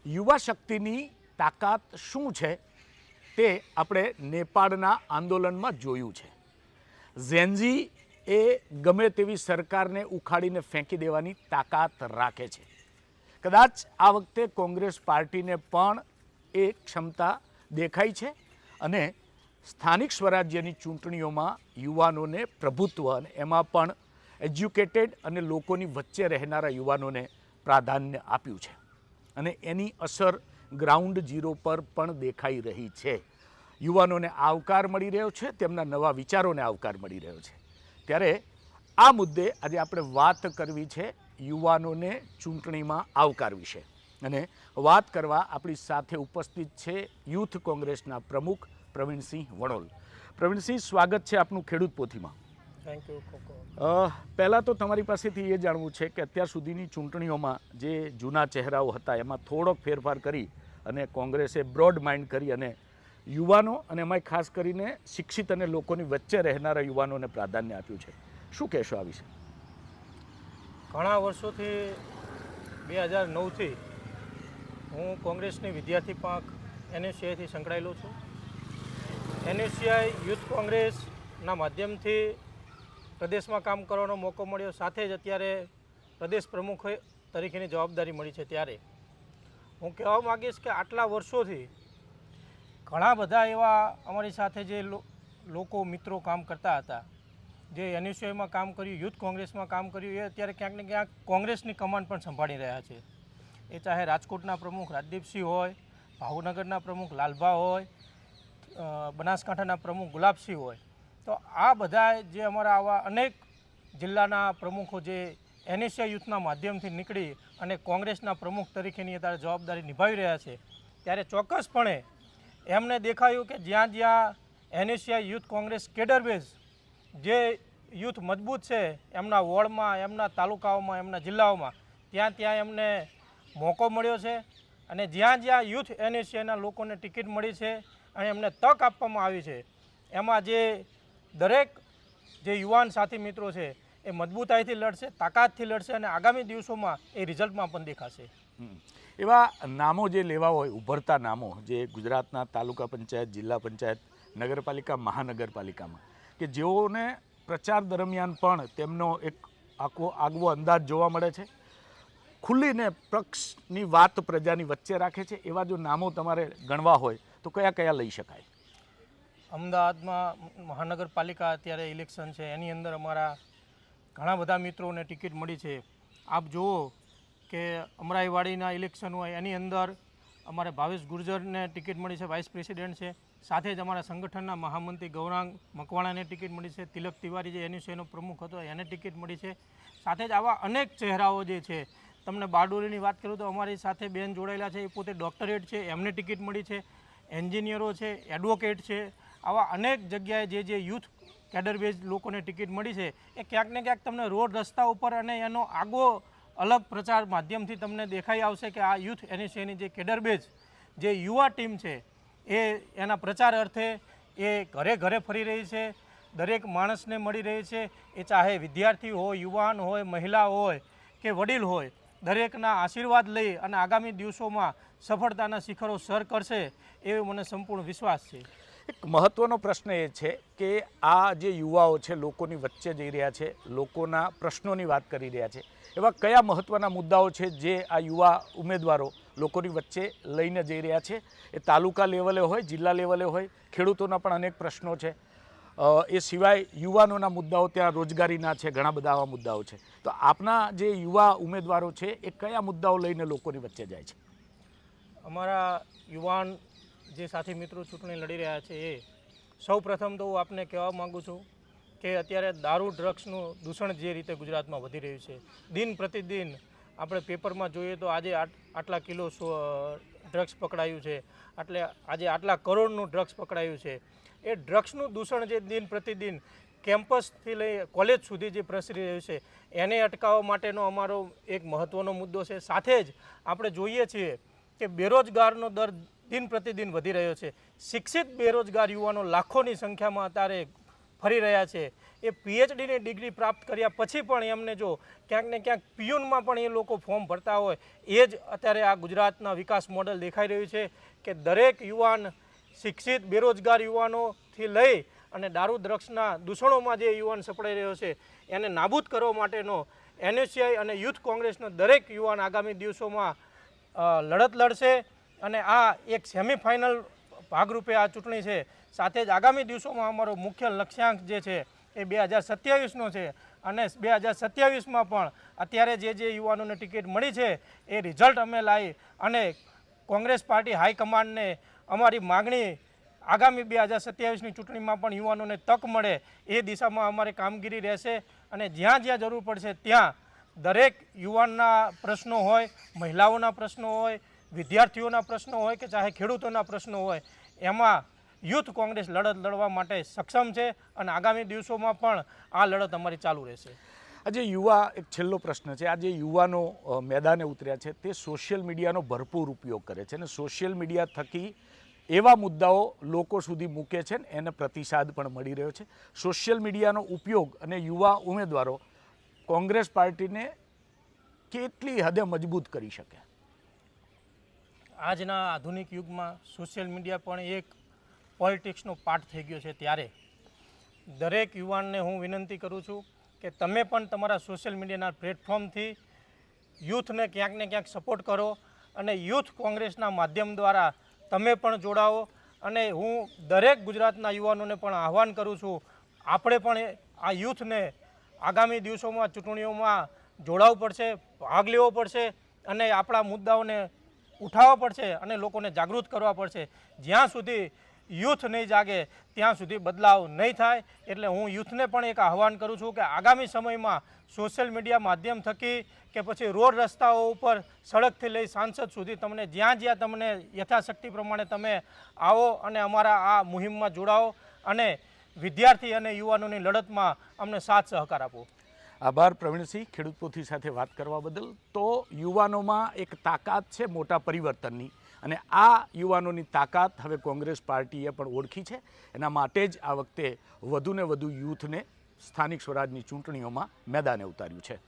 યુવા શક્તિની તાકાત શું છે તે આપણે નેપાળના આંદોલનમાં જોયું છે। ઝેન્ઝી એ ગમે તેવી સરકારને ઉખાડીને ફેંકી દેવાની તાકાત રાખે છે। કદાચ આ વખતે કોંગ્રેસ પાર્ટીને પણ એ ક્ષમતા દેખાઈ છે અને સ્થાનિક સ્વરાજ્યની ચૂંટણીઓમાં યુવાનોને પ્રભુત્વ અને એમાં પણ એજ્યુકેટેડ અને લોકોની વચ્ચે રહેનારા યુવાનોને પ્રાધાન્ય આપ્યું છે અને એની અસર ગ્રાઉન્ડ ઝીરો પર પણ દેખાઈ રહી છે। યુવાનોને આવકાર મળી રહ્યો છે, તેમના નવા વિચારોને આવકાર મળી રહ્યો છે। ત્યારે આ મુદ્દે આજે આપણે વાત કરવી છે યુવાનોને ચૂંટણીમાં આવકાર વિશે અને વાત કરવા આપણી સાથે ઉપસ્થિત છે યુથ કોંગ્રેસના પ્રમુખ પ્રવીણસિંહ વણોલ। પ્રવીણસિંહ, સ્વાગત છે આપનું ખેડૂત પોથીમાં। Thank you. પહેલાં તો તમારી પાસેથી એ જાણવું છે કે અત્યાર સુધીની ચૂંટણીઓમાં જે જૂના ચહેરાઓ હતા એમાં થોડોક ફેરફાર કરી અને કોંગ્રેસે બ્રોડ માઇન્ડ કરી અને યુવાનો અને એમાં ખાસ કરીને શિક્ષિત અને લોકોની વચ્ચે રહેનારા યુવાનોને પ્રાધાન્ય આપ્યું છે। શું કહેશો આ વિશે? ઘણા વર્ષોથી 2009થી હું કોંગ્રેસની વિદ્યાર્થી પાંખ NSCIથી સંકળાયેલો છું। NSCI યુથ કોંગ્રેસના માધ્યમથી પ્રદેશમાં કામ કરવાનો મોકો મળ્યો, સાથે જ અત્યારે પ્રદેશ પ્રમુખ તરીકેની જવાબદારી મળી છે। ત્યારે હું કહેવા માગીશ કે આટલા વર્ષોથી ઘણા બધા એવા અમારી સાથે જે લોકો મિત્રો કામ કરતા હતા, જે NSCIમાં કામ કર્યું, યુથ કોંગ્રેસમાં કામ કર્યું, એ અત્યારે ક્યાંક ને ક્યાંક કોંગ્રેસની કમાન પણ સંભાળી રહ્યા છે। એ ચાહે રાજકોટના પ્રમુખ રાજદીપસિંહ હોય, ભાવનગરના પ્રમુખ લાલભા હોય, બનાસકાંઠાના પ્રમુખ ગુલાબસિંહ હોય, તો આ બધા જે અમારા આવા અનેક જિલ્લાના પ્રમુખો જે NSCI યુથના માધ્યમથી નીકળી અને કોંગ્રેસના પ્રમુખ તરીકેની અત્યારે જવાબદારી નિભાવી રહ્યા છે, ત્યારે ચોક્કસપણે એમને દેખાયું કે જ્યાં જ્યાં NSCI youth Congress cadre base જે યુથ મજબૂત છે એમના વોર્ડમાં, એમના તાલુકાઓમાં, એમના જિલ્લાઓમાં, ત્યાં ત્યાં એમને મોકો મળ્યો છે અને જ્યાં જ્યાં યુથ NSCIના લોકોને ટિકિટ મળી છે અને એમને તક આપવામાં આવી છે, એમાં જે દરેક જે યુવાન સાથી મિત્રો છે એ મજબૂતાઈથી લડશે, તાકાતથી લડશે અને આગામી દિવસોમાં એ રિઝલ્ટમાં પણ દેખાશે। એવા નામો જે લેવા હોય, ઉભરતા નામો જે ગુજરાતના તાલુકા પંચાયત, જિલ્લા પંચાયત, નગરપાલિકા, મહાનગરપાલિકામાં કે જેઓને પ્રચાર દરમિયાન પણ તેમનો એક આગવો અંદાજ જોવા મળે છે, ખુલ્લીને પક્ષની વાત પ્રજાની વચ્ચે રાખે છે, એવા જો નામો તમારે ગણવા હોય તો કયા કયા લઈ શકાય? અમદાવાદમાં મહાનગરપાલિકા અત્યારે ઇલેક્શન છે, એની અંદર અમારા ઘણા બધા મિત્રોને ટિકિટ મળી છે। આપ જુઓ કે અમરાઈવાડીના ઇલેક્શન હોય એની અંદર અમારે ભાવેશ ગુર્જરને ટિકિટ મળી છે, વાઇસ પ્રેસિડેન્ટ છે, સાથે જ અમારા સંગઠનના મહામંત્રી ગૌરાંગ મકવાણાને ટિકિટ મળી છે, તિલક તિવારી જે NSCIનો પ્રમુખ હતો એને ટિકિટ મળી છે, સાથે જ આવા અનેક ચહેરાઓ જે છે, તમને બારડોલીની વાત કરું તો અમારી સાથે બેન જોડાયેલા છે, એ પોતે ડૉક્ટરેટ છે, એમને ટિકિટ મળી છે, એન્જિનિયરો છે, એડવોકેટ છે, આવા અનેક જગ્યાએ જે યુથ કેડર બેઝ લોકોને ટિકિટ મળી છે, એ ક્યાંક ને ક્યાંક તમને રોડ રસ્તા ઉપર અને એનો આગવો અલગ પ્રચાર માધ્યમથી તમને દેખાઈ આવશે કે આ યુથ NSCIની જે કેડર બેઝ જે યુવા ટીમ છે એ એના પ્રચાર અર્થે એ ઘરે ઘરે ફરી રહી છે, દરેક માણસને મળી રહી છે, એ ચાહે વિદ્યાર્થી હોય, યુવાન હોય, મહિલા હોય કે વડીલ હોય, દરેકના આશીર્વાદ લઈ અને આગામી દિવસોમાં સફળતાના શિખરો સર કરશે એવો મને સંપૂર્ણ વિશ્વાસ છે। એક મહત્ત્વનો પ્રશ્ન એ છે કે આ જે યુવાઓ છે લોકોની વચ્ચે જઈ રહ્યા છે, લોકોના પ્રશ્નોની વાત કરી રહ્યા છે, એવા કયા મહત્ત્વના મુદ્દાઓ છે જે આ યુવા ઉમેદવારો લોકોની વચ્ચે લઈને જઈ રહ્યા છે? એ તાલુકા લેવલે હોય, જિલ્લા લેવલે હોય, ખેડૂતોના પણ અનેક પ્રશ્નો છે, એ સિવાય યુવાનોના મુદ્દાઓ, ત્યાં રોજગારીના છે, ઘણા બધા આવા મુદ્દાઓ છે, તો આપના જે યુવા ઉમેદવારો છે એ કયા મુદ્દાઓ લઈને લોકોની વચ્ચે જાય છે? અમારા યુવાન જે સાથી મિત્રો ચૂંટણી લડી રહ્યા છે એ સૌ પ્રથમ તો હું આપને કહેવા માગું છું કે અત્યારે દારૂ ડ્રગ્સનું દૂષણ જે રીતે ગુજરાતમાં વધી રહ્યું છે, દિન પ્રતિદિન આપણે પેપરમાં જોઈએ તો આજે આટલા કિલો ડ્રગ્સ પકડાયું છે, આજે આટલા કરોડનું ડ્રગ્સ પકડાયું છે। એ ડ્રગ્સનું દૂષણ જે દિન પ્રતિદિન કેમ્પસથી લઈ કોલેજ સુધી જે પ્રસરી રહ્યું છે એને અટકાવવા માટેનો અમારો એક મહત્ત્વનો મુદ્દો છે। સાથે જ આપણે જોઈએ છીએ કે બેરોજગારનો દર દિન પ્રતિદિન વધી રહ્યો છે, શિક્ષિત બેરોજગાર યુવાનો લાખોની સંખ્યામાં અત્યારે ફરી રહ્યા છે. એ પીએચડીની ડિગ્રી પ્રાપ્ત કર્યા પછી પણ એમને જો ક્યાંક ને ક્યાંક પિયુનમાં પણ એ લોકો ફોર્મ ભરતા હોય, એ જ અત્યારે આ ગુજરાતના વિકાસ મોડલ દેખાઈ રહ્યું છે કે દરેક યુવાન શિક્ષિત બેરોજગાર યુવાનોથી લઈ અને દારૂ દ્રગ્સના દૂષણોમાં જે યુવાન સપડાઈ રહ્યો છે એને નાબૂદ કરવા માટેનો એનએસયુઆઈ અને યુથ કોંગ્રેસનો દરેક યુવાન આગામી દિવસોમાં લડત લડશે. અને આ એક સેમિફાઇનલ ભાગરૂપે આ ચૂંટણી છે. સાથે જ આગામી દિવસોમાં અમારો મુખ્ય લક્ષ્યાંક જે છે એ 2027નો છે. અને 2027માં પણ અત્યારે જે યુવાનોને ટિકિટ મળી છે એ રિઝલ્ટ અમે લાવી અને કોંગ્રેસ પાર્ટી હાઈકમાન્ડને અમારી માગણી આગામી 2027ની ચૂંટણીમાં પણ યુવાનોને તક મળે એ દિશામાં અમારી કામગીરી રહેશે. અને જ્યાં જ્યાં જરૂર પડશે ત્યાં દરેક યુવાનના પ્રશ્નો હોય, મહિલાઓના પ્રશ્નો હોય, વિદ્યાર્થીઓના પ્રશ્નો હોય કે ચાહે ખેડૂતોના પ્રશ્નો હોય, એમાં યુથ કોંગ્રેસ લડત લડવા માટે સક્ષમ છે અને આગામી દિવસોમાં પણ આ લડત અમારી ચાલુ રહેશે. આજે યુવા, એક છેલ્લો પ્રશ્ન છે, આજે યુવાનો મેદાને ઉતર્યા છે તે સોશિયલ મીડિયાનો ભરપૂર ઉપયોગ કરે છે અને સોશિયલ મીડિયા થકી એવા મુદ્દાઓ લોકો સુધી મૂકે છે ને એને પ્રતિસાદ પણ મળી રહ્યો છે. સોશિયલ મીડિયાનો ઉપયોગ અને યુવા ઉમેદવારો કોંગ્રેસ પાર્ટીને કેટલી હદે મજબૂત કરી શકે? આજના આધુનિક યુગમાં સોશિયલ મીડિયા પણ એક પોલિટિક્સનો પાર્ટ થઈ ગયો છે. ત્યારે દરેક યુવાનને હું વિનંતી કરું છું કે તમે પણ તમારા સોશિયલ મીડિયાના પ્લેટફોર્મથી યુથને ક્યાંક ને ક્યાંક સપોર્ટ કરો અને યુથ કોંગ્રેસના માધ્યમ દ્વારા તમે પણ જોડાઓ. અને હું દરેક ગુજરાતના યુવાનોને પણ આહ્વાન કરું છું, આપણે પણ આ યુથને આગામી દિવસોમાં ચૂંટણીઓમાં જોડાવવું પડશે, ભાગ લેવો પડશે અને આપણા મુદ્દાઓને ઉઠાવવા પડશે અને લોકોને જાગૃત કરવા પડશે. જ્યાં સુધી યુથ નહીં જાગે ત્યાં સુધી બદલાવ નહીં થાય. એટલે હું યુથને પણ એક આહ્વાન કરું છું કે આગામી સમયમાં સોશિયલ મીડિયા માધ્યમ થકી કે પછી રોડ રસ્તાઓ ઉપર સડકથી લઈ સાંસદ સુધી તમને જ્યાં જ્યાં તમને યથાશક્તિ પ્રમાણે તમે આવો અને અમારા આ મુહિમમાં જોડાઓ અને વિદ્યાર્થી અને યુવાનોની લડતમાં અમને સાથ સહકાર આપો. આભાર પ્રવીણસિંહ, ખેડૂત પોથી સાથે વાત કરવા બદલ. તો યુવાનોમાં એક તાકાત છે મોટા પરિવર્તનની અને આ યુવાનોની તાકાત હવે કોંગ્રેસ પાર્ટીએ પણ ઓળખી છે. એના માટે જ આ વખતે વધુને વધુ યુથને સ્થાનિક સ્વરાજની ચૂંટણીઓમાં મેદાને ઉતાર્યું છે.